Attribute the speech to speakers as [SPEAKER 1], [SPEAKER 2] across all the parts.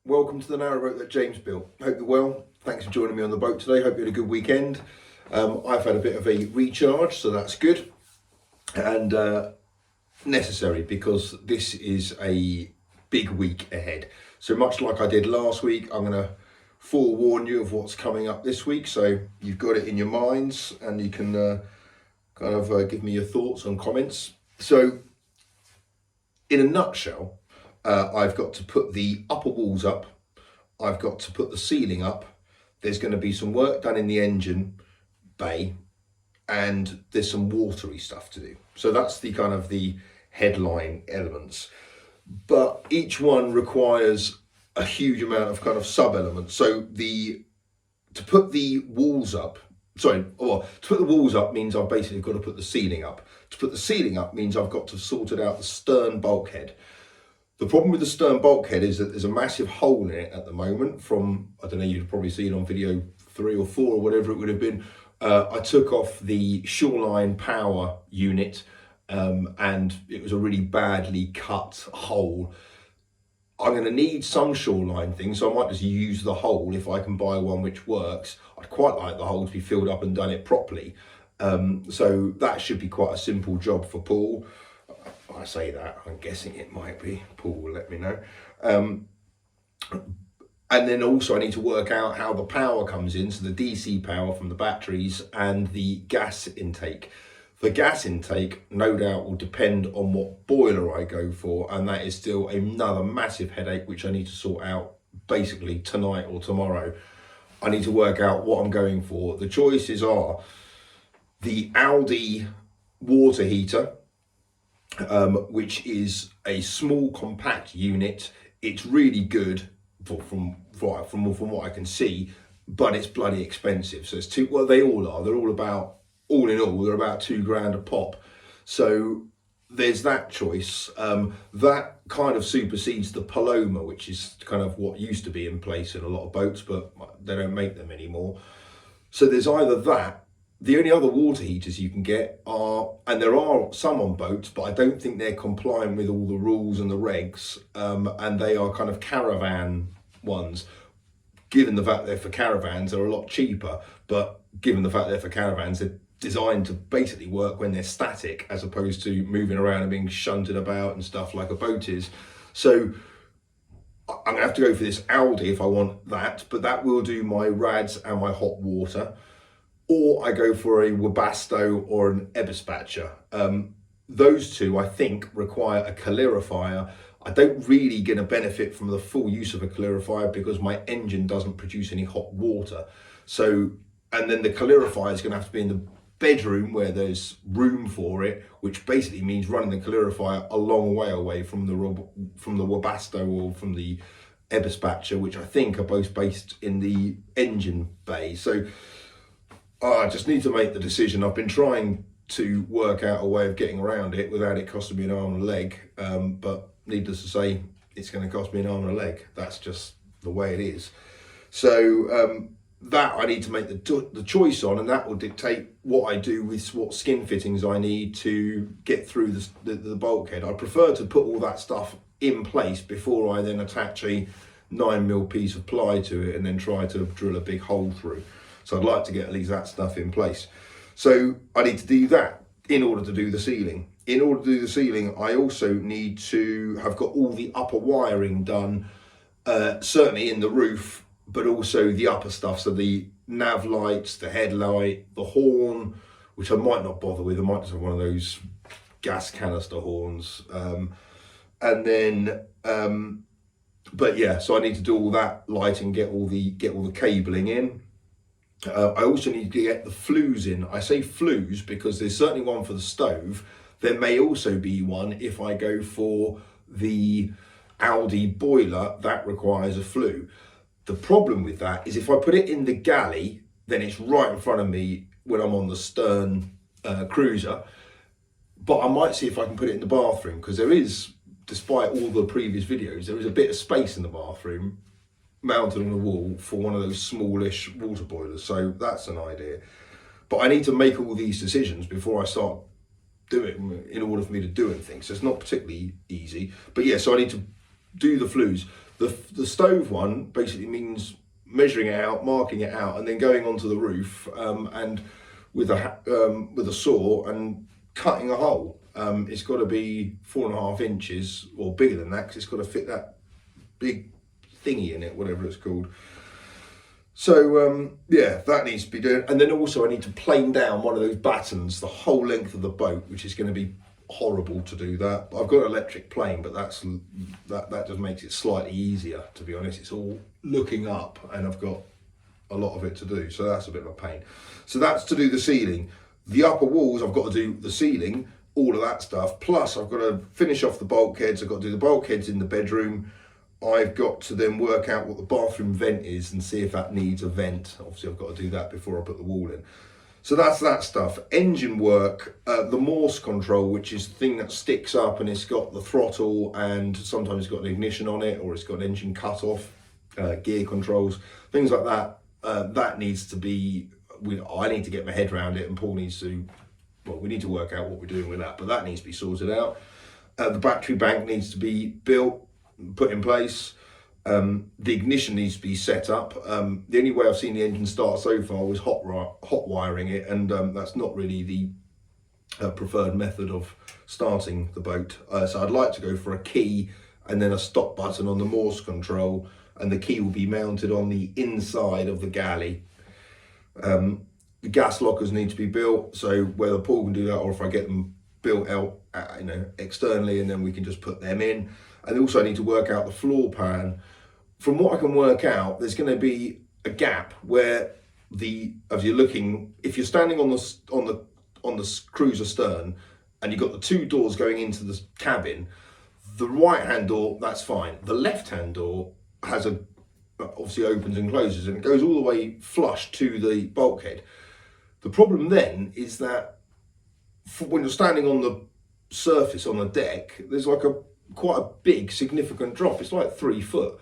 [SPEAKER 1] welcome to the narrowboat that James built. Hope you're well. Thanks for joining me on the boat today. Hope you had a good weekend. I've had a bit of a recharge, so that's good and necessary because this is a big week ahead. So much like I did last week, I'm going to forewarn you of what's coming up this week, so you've got it in your minds and you can give me your thoughts and comments. So in a nutshell, I've got to put the upper walls up, I've got to put the ceiling up, there's going to be some work done in the engine bay, and there's some watery stuff to do. So that's the kind of the headline elements, but each one requires a huge amount of kind of sub elements. So to put the walls up means I've basically got to put the ceiling up. To put the ceiling up means I've got to sort it out the stern bulkhead. The problem with the stern bulkhead is that there's a massive hole in it at the moment from, I don't know, you'd probably see it on video 3 or 4 or whatever it would have been. I took off the shoreline power unit and it was a really badly cut hole. I'm going to need some shoreline things, so I might just use the hole if I can buy one which works. I'd quite like the hole to be filled up and done it properly. So that should be quite a simple job for Paul. I say that, I'm guessing it might be. Paul will let me know. And then also I need to work out how the power comes in, so the DC power from the batteries and the gas intake. The gas intake, no doubt, will depend on what boiler I go for, and that is still another massive headache which I need to sort out basically tonight or tomorrow. I need to work out what I'm going for. The choices are the Aldi water heater, which is a small compact unit. It's really good from what I can see, but it's bloody expensive. So it's they all are. They're all about, all in all, they're about £2 a pop. So there's that choice. That kind of supersedes the Paloma, which is kind of what used to be in place in a lot of boats, but they don't make them anymore. So there's either that. The only other water heaters you can get are, and there are some on boats, but I don't think they're complying with all the rules and the regs, and they are kind of caravan ones. Given the fact they're for caravans, they're a lot cheaper, but given the fact they're for caravans, they're designed to basically work when they're static as opposed to moving around and being shunted about and stuff like a boat is. So I'm gonna have to go for this Aldi if I want that, but that will do my rads and my hot water. Or I go for a Webasto or an Eberspatcher. Those two, I think, require a calorifier. I don't really get a benefit from the full use of a calorifier because my engine doesn't produce any hot water. So, and then the calorifier is going to have to be in the bedroom where there's room for it, which basically means running the calorifier a long way away from the Webasto or from the Eberspatcher, which I think are both based in the engine bay. So I just need to make the decision. I've been trying to work out a way of getting around it without it costing me an arm and a leg, but needless to say, it's going to cost me an arm and a leg. That's just the way it is. So that I need to make the choice on, and that will dictate what I do with what skin fittings I need to get through the bulkhead. I prefer to put all that stuff in place before I then attach a 9mm piece of ply to it and then try to drill a big hole through. So I'd like to get at least that stuff in place. So I need to do that in order to do the ceiling. In order to do the ceiling, I also need to have got all the upper wiring done, certainly in the roof, but also the upper stuff. So the nav lights, the headlight, the horn, which I might not bother with. I might just have one of those gas canister horns. And then, but yeah, so I need to do all that lighting, get all the cabling in. I also need to get the flues in. I say flues because there's certainly one for the stove. There may also be one if I go for the Aldi boiler that requires a flue. The problem with that is if I put it in the galley, then it's right in front of me when I'm on the stern cruiser. But I might see if I can put it in the bathroom, because there is, despite all the previous videos, there is a bit of space in the bathroom mounted on the wall for one of those smallish water boilers. So that's an idea. But I need to make all these decisions before I start doing, in order for me to do anything. So it's not particularly easy. But yeah, so I need to do the flues. The stove one basically means measuring it out, marking it out, and then going onto the roof and with a saw and cutting a hole. It's got to be 4.5 inches or bigger than that, because it's got to fit that big thingy in it, whatever it's called. So yeah, that needs to be done. And then also I need to plane down one of those battens the whole length of the boat, which is going to be horrible to do that. I've got an electric plane, but that just makes it slightly easier, to be honest. It's all looking up and I've got a lot of it to do, so that's a bit of a pain. So that's to do the ceiling. The upper walls, I've got to do the ceiling, all of that stuff, plus I've got to finish off the bulkheads. I've got to do the bulkheads in the bedroom. I've got to then work out what the bathroom vent is and see if that needs a vent. Obviously I've got to do that before I put the wall in. So that's that stuff. Engine work, the Morse control, which is the thing that sticks up and it's got the throttle and sometimes it's got an ignition on it, or it's got an engine cut off, gear controls, things like that. That needs to be, I need to get my head around it, and Paul needs to, well, we need to work out what we're doing with that, but that needs to be sorted out. The battery bank needs to be built, put in place. The ignition needs to be set up. The only way I've seen the engine start so far was hot wiring it, and that's not really the preferred method of starting the boat. So I'd like to go for a key and then a stop button on the Morse control, and the key will be mounted on the inside of the galley. The gas lockers need to be built, so whether Paul can do that or if I get them built out externally, and then we can just put them in. And also I need to work out the floor pan. From what I can work out, there's going to be a gap where if you're standing on the cruiser stern and you've got the two doors going into the cabin, the right hand door, that's fine. The left hand door obviously opens and closes, and it goes all the way flush to the bulkhead. The problem then is that when you're standing on the surface on the deck, there's like quite a big significant drop. It's like 3 foot.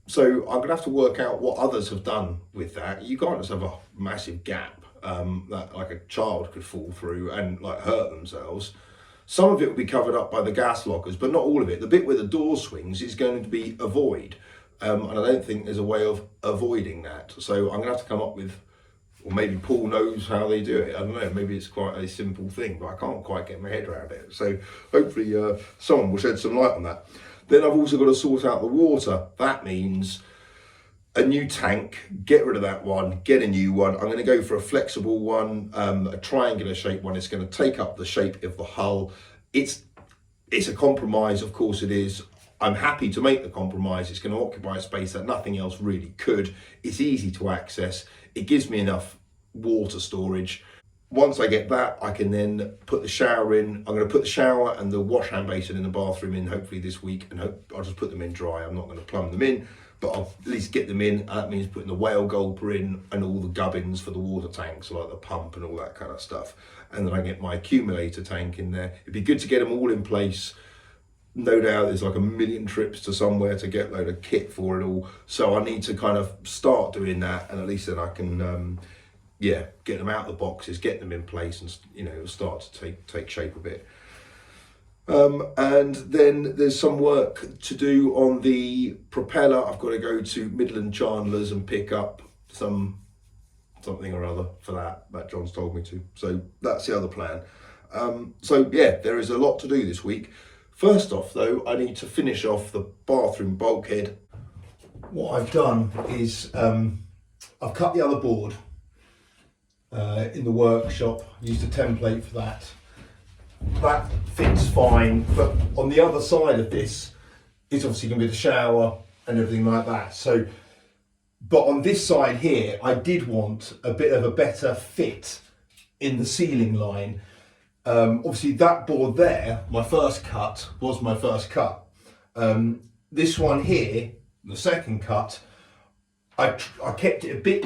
[SPEAKER 1] So I'm gonna have to work out what others have done with that. You can't just have a massive gap that like a child could fall through and like hurt themselves. Some of it will be covered up by the gas lockers, but not all of it. The bit where the door swings is going to be a void, and I don't think there's a way of avoiding that. So I'm gonna have to come up with, or maybe Paul knows how they do it. I don't know, maybe it's quite a simple thing, but I can't quite get my head around it. So hopefully someone will shed some light on that. Then I've also got to sort out the water. That means a new tank, get rid of that one, get a new one. I'm going to go for a flexible one, a triangular shaped one. It's going to take up the shape of the hull. It's a compromise, of course it is. I'm happy to make the compromise. It's going to occupy a space that nothing else really could. It's easy to access. It gives me enough water storage. Once I get that, I can then put the shower in. I'm going to put the shower and the wash hand basin in the bathroom in hopefully this week, and I'll just put them in dry. I'm not going to plumb them in, but I'll at least get them in. That means putting the whale gulper in and all the gubbins for the water tanks, like the pump and all that kind of stuff. And then I get my accumulator tank in there. It'd be good to get them all in place. No doubt there's like a million trips to somewhere to get a load of kit for it all. So I need to kind of start doing that, and at least then I can get them out of the boxes, get them in place, and start to take shape a bit. And then there's some work to do on the propeller. I've got to go to Midland Chandler's and pick up something or other for that John's told me to. So that's the other plan. So yeah, there is a lot to do this week. First off though, I need to finish off the bathroom bulkhead. What I've done is I've cut the other board in the workshop, used a template for that. That fits fine, but on the other side of this is obviously going to be the shower and everything like that. So, but on this side here, I did want a bit of a better fit in the ceiling line. Obviously that board there, my first cut, was my first cut. This one here, the second cut, I kept it a bit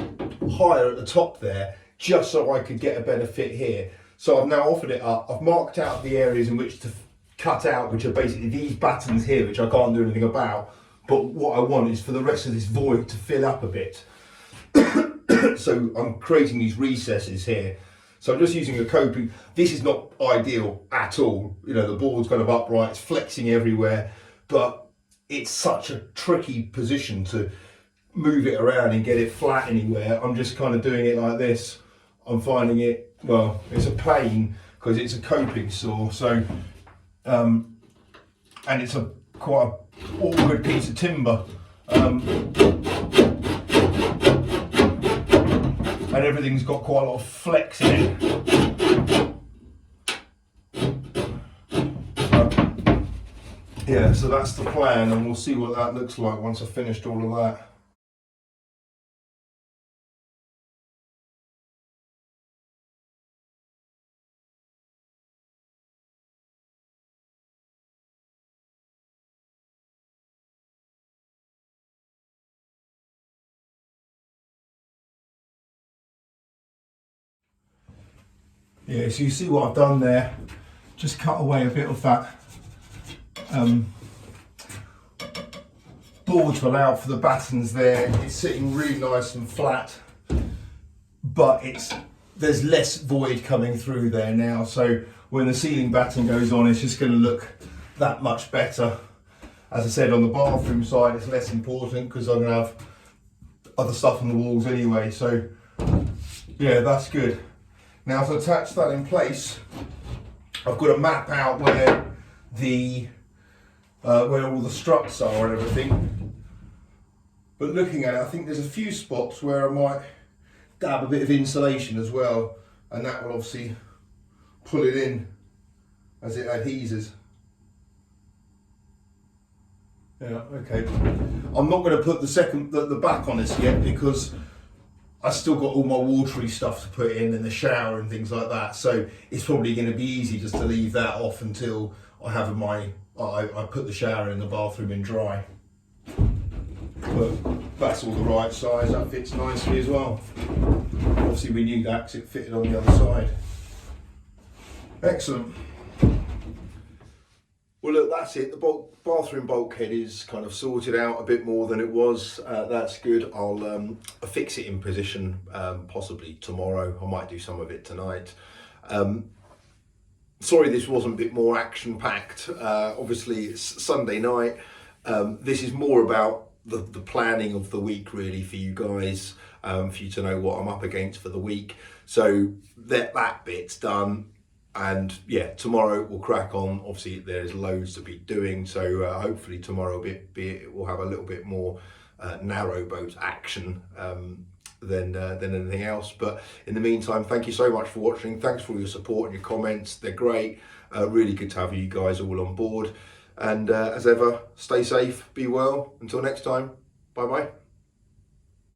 [SPEAKER 1] higher at the top there, just so I could get a better fit here. So I've now offered it up. I've marked out the areas in which to cut out, which are basically these battens here, which I can't do anything about. But what I want is for the rest of this void to fill up a bit. So I'm creating these recesses here. So I'm just using a coping. This is not ideal at all. The board's kind of upright, it's flexing everywhere. But it's such a tricky position to move it around and get it flat anywhere. I'm just kind of doing it like this. I'm finding it, well, it's a pain because it's a coping saw. So, and it's a quite a awkward piece of timber. And everything's got quite a lot of flex in it. Yeah, so that's the plan, and we'll see what that looks like once I've finished all of that. Yeah, so you see what I've done there, just cut away a bit of that board to allow for the battens there. It's sitting really nice and flat, but there's less void coming through there now, so when the ceiling batten goes on, it's just going to look that much better. As I said, on the bathroom side, it's less important because I'm going to have other stuff on the walls anyway, so yeah, that's good. Now to attach that in place, I've got to map out where all the struts are and everything. But looking at it, I think there's a few spots where I might dab a bit of insulation as well, and that will obviously pull it in as it adheses. Yeah, okay. I'm not going to put the back on this yet because I've still got all my watery stuff to put in the shower and things like that, so it's probably going to be easy just to leave that off until I have I put the shower in the bathroom in dry. But that's all the right size, that fits nicely as well. Obviously we knew that because it fitted on the other side. Excellent. Well look, that's it. The bathroom bulkhead is kind of sorted out a bit more than it was. That's good. I'll fix it in position possibly tomorrow. I might do some of it tonight. Sorry this wasn't a bit more action packed. Obviously it's Sunday night. This is more about the planning of the week really for you guys, for you to know what I'm up against for the week. So that bit's done. And yeah, tomorrow we'll crack on. Obviously there's loads to be doing, so hopefully tomorrow we'll have a little bit more narrowboat action than anything else. But in the meantime, thank you so much for watching. Thanks for all your support and your comments, they're great. Really good to have you guys all on board, and as ever, stay safe, be well, until next time, bye bye.